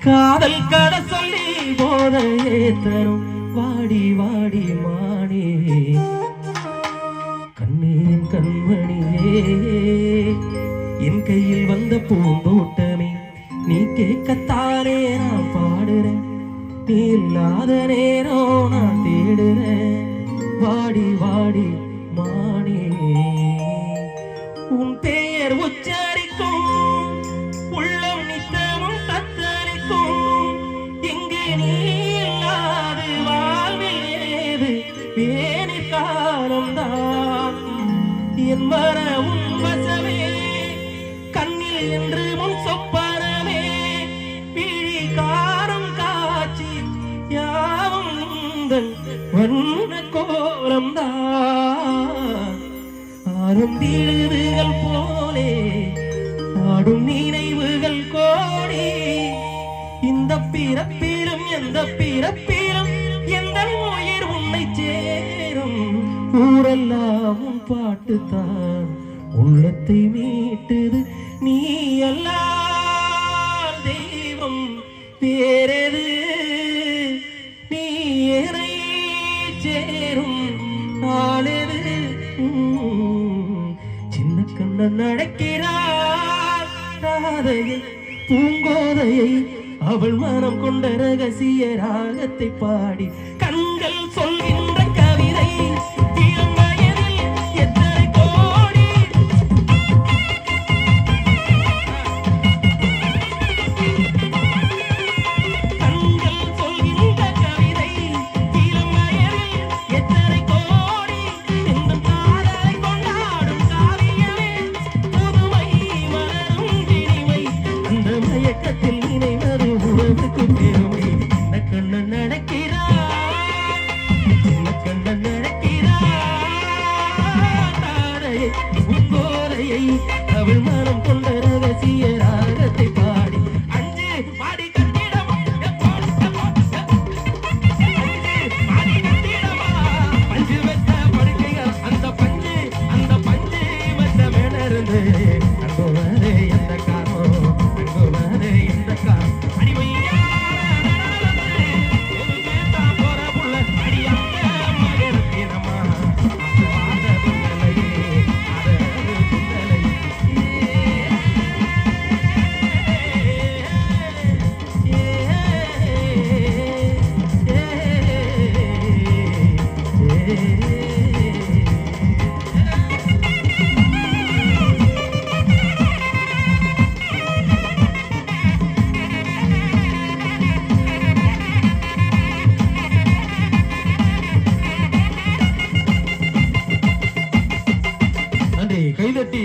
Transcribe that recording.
காதல் கட சொல்லி போதையே தரும் வாடி வாடி மானே கண்ணீரின் கண்மணியே என் கையில் வந்த பூந்தோட்டமே நீ கேட்கத்தானே நான் பாடுறேன் நீ இல்லாத நேரம் நான் தேடுறேன் வாடி வாடி மானே உன் பெயர் உச்சரிக்கும் உள்ளம் நித்தமும் தத்தரிக்கும் இங்கு நீ இல்லாது வாழ்வில் ஏது வேணி காலம்தான் என் மர உன் வசமே கண்ணில் என்று முன் சொப்பனமே பிழி காரம் காட்சி யாவும் வண்ண கோலம்தான் ஆறும் தீழுதுகள் போலே ஆடும் நினைவுகள் கோடி இந்த பிறப்பிலும் எந்த பிறப்பிலும் எந்த உயிர் உன்னை சேரும் ஊரெல்லாம் பாட்டுத்தான் உள்ளத்தை மீட்டுது நீ எல்லாம் தெய்வம் வேறெது நீ ஏறை சேரும் நாளெது சின்ன கண்ணன் நடக்கிறாள் ராதையை பூங்கோதையை அவள் மனம் கொண்ட ரகசிய ராகத்தை பாடி கண்கள் சொல்கின்ற கவிதை அவள் மனம் கொண்ட ரகசிய ராகத்தை பாடி அஞ்சு பாடி கட்டிடமா பஞ்சு வெத்த படுக்கைகள் அந்த பஞ்சு வெத்த மேலிருந்து அங்குவதே எந்த காரம் அங்குவதே எந்த காரம் அடிமையா போற புள்ள அடியாங்க மகரத்தினமா கைதட்டி